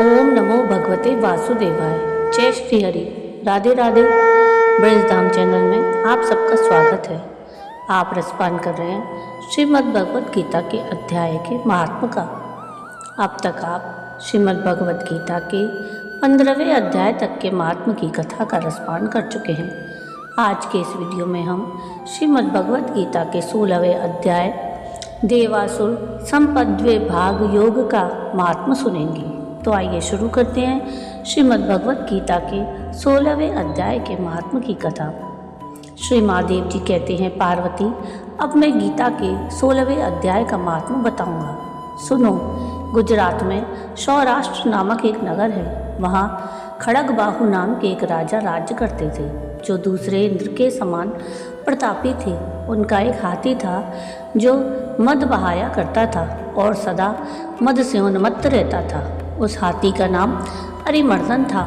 ओम नमो भगवते वासुदेवाय। जय श्री हरि। राधे राधे। ब्रजधाम चैनल में आप सबका स्वागत है। आप रसपान कर रहे हैं श्रीमद् भगवत गीता के अध्याय के महात्म का। अब तक आप श्रीमद् भगवत गीता के 15वें अध्याय तक के महात्म की कथा का रसपान कर चुके हैं। आज के इस वीडियो में हम श्रीमद् भगवत गीता के 16वें अध्याय देवासुर संपद्वे भाग योग का महात्म सुनेंगे। तो आइए शुरू करते हैं श्रीमद् भगवत गीता के 16वें अध्याय के महात्म की कथा। श्री महादेव जी कहते हैं, पार्वती, अब मैं गीता के 16वें अध्याय का महात्म बताऊंगा। सुनो। गुजरात में सौराष्ट्र नामक एक नगर है। वहाँ खड़गबाहु नाम के एक राजा राज्य करते थे, जो दूसरे इंद्र के समान प्रतापी थे। उनका एक हाथी था जो मद बहाया करता था और सदा मद से उन्मत्त रहता था। उस हाथी का नाम अरिमर्दन था।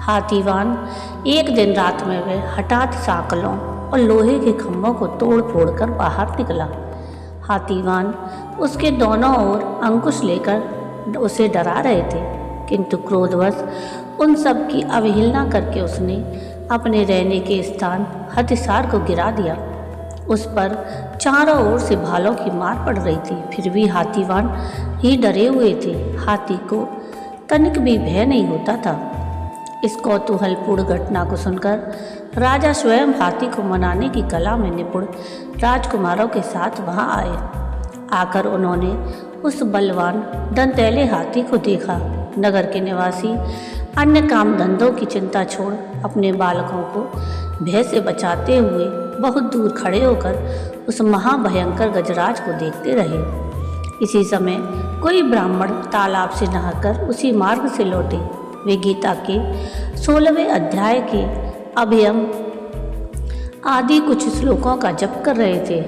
हाथीवान एक दिन रात में वह हठात साकलों और लोहे के खम्भों को तोड़ फोड़ कर बाहर निकला। हाथीवान उसके दोनों ओर अंकुश लेकर उसे डरा रहे थे, किंतु क्रोधवश उन सब की अवहेलना करके उसने अपने रहने के स्थान हथिसार को गिरा दिया। उस पर चारों ओर से भालों की मार पड़ रही थी, फिर भी हाथीवान ही डरे हुए थे। हाथी को तनिक भी भय नहीं होता था। इस कौतूहलपूर्ण घटना को सुनकर राजा स्वयं हाथी को मनाने की कला में निपुण राजकुमारों के साथ वहां आए। आकर उन्होंने उस बलवान दंतैले हाथी को देखा। नगर के निवासी अन्य काम धंधों की चिंता छोड़ अपने बालकों को भय से बचाते हुए बहुत दूर खड़े होकर उस महाभयंकर गजराज को देखते रहे। इसी समय कोई ब्राह्मण तालाब से नहाकर उसी मार्ग से लौटे। वे गीता के 16वें अध्याय के अभयम आदि कुछ श्लोकों का जप कर रहे थे।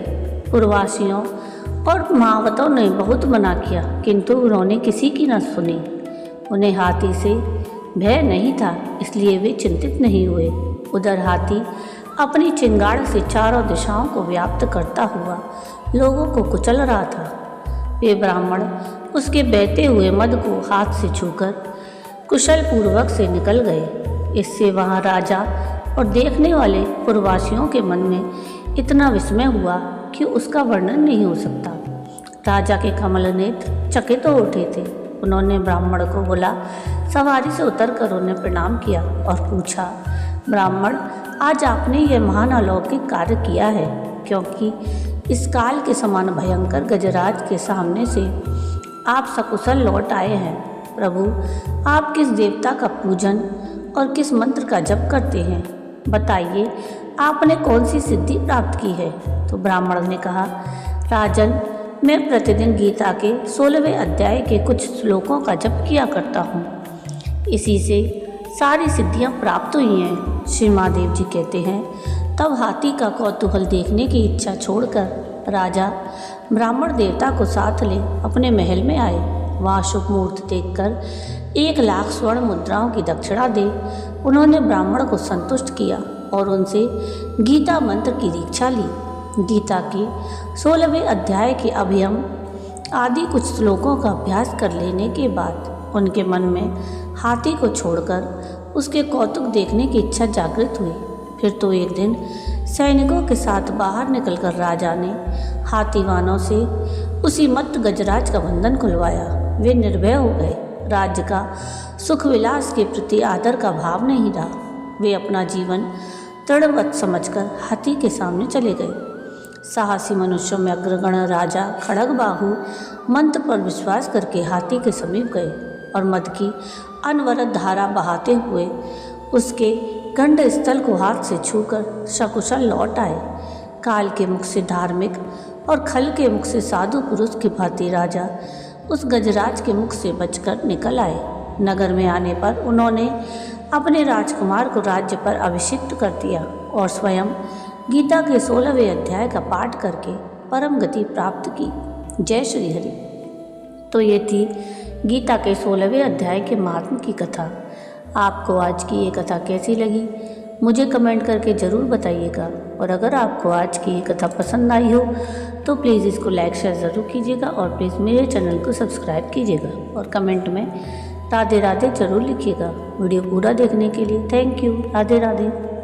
पूर्ववासियों और महावतों ने बहुत मना किया, किंतु उन्होंने किसी की न सुनी। उन्हें हाथी से भय नहीं था, इसलिए वे चिंतित नहीं हुए। उधर हाथी अपनी चिंगाड़ से चारों दिशाओं को व्याप्त करता हुआ लोगों को कुचल रहा था। वे ब्राह्मण उसके बहते हुए मद को हाथ से छूकर कुशल पूर्वक से निकल गए। इससे वहाँ राजा और देखने वाले पूर्ववासियों के मन में इतना विस्मय हुआ कि उसका वर्णन नहीं हो सकता। राजा के कमल नेत्र चकित हो उठे थे। उन्होंने ब्राह्मण को बोला, सवारी से उतरकर उन्हें प्रणाम किया और पूछा, ब्राह्मण, आज आपने यह महान अलौकिक कार्य किया है, क्योंकि इस काल के समान भयंकर गजराज के सामने से आप सकुशल लौट आए हैं। प्रभु, आप किस देवता का पूजन और किस मंत्र का जप करते हैं? बताइए, आपने कौन सी सिद्धि प्राप्त की है? तो ब्राह्मण ने कहा, राजन, मैं प्रतिदिन गीता के 16वें अध्याय के कुछ श्लोकों का जप किया करता हूँ। इसी से सारी सिद्धियाँ प्राप्त हुई हैं। श्री महादेव जी कहते हैं, तब हाथी का कौतूहल देखने की इच्छा छोड़कर राजा ब्राह्मण देवता को साथ ले अपने महल में आए। वहाँ शुभ मुहूर्त देखकर 1,00,000 स्वर्ण मुद्राओं की दक्षिणा दे उन्होंने ब्राह्मण को संतुष्ट किया और उनसे गीता मंत्र की दीक्षा ली। गीता के 16वें अध्याय के अभयम आदि कुछ श्लोकों का अभ्यास कर लेने के बाद उनके मन में हाथी को छोड़कर उसके कौतुक देखने की इच्छा जागृत हुई। फिर तो एक दिन सैनिकों के साथ बाहर निकलकर राजा ने हाथीवानों से उसी मत्त गजराज का बंधन खुलवाया। वे निर्भय हो गए। राज्य का सुख विलास के प्रति आदर का भाव नहीं रहा। वे अपना जीवन दृढ़वत समझकर हाथी के सामने चले गए। साहसी मनुष्यों में अग्रगण राजा खड़गबाहु मंत्र पर विश्वास करके हाथी के समीप गए और मद की अनवरत धारा बहाते हुए उसके गंड स्थल को हाथ से छूकर सकुशल लौट आए। काल के मुख से धार्मिक और खल के मुख से साधु पुरुष की भांति राजा उस गजराज के मुख से बचकर निकल आए। नगर में आने पर उन्होंने अपने राजकुमार को राज्य पर अभिषिक्त कर दिया और स्वयं गीता के 16वें अध्याय का पाठ करके परम गति प्राप्त की। जय श्री हरि। तो ये थी गीता के 16वें अध्याय के महात्म की कथा। आपको आज की ये कथा कैसी लगी मुझे कमेंट करके ज़रूर बताइएगा। और अगर आपको आज की ये कथा पसंद आई हो तो प्लीज़ इसको लाइक शेयर ज़रूर कीजिएगा और प्लीज़ मेरे चैनल को सब्सक्राइब कीजिएगा और कमेंट में राधे राधे जरूर लिखिएगा। वीडियो पूरा देखने के लिए थैंक यू। राधे राधे।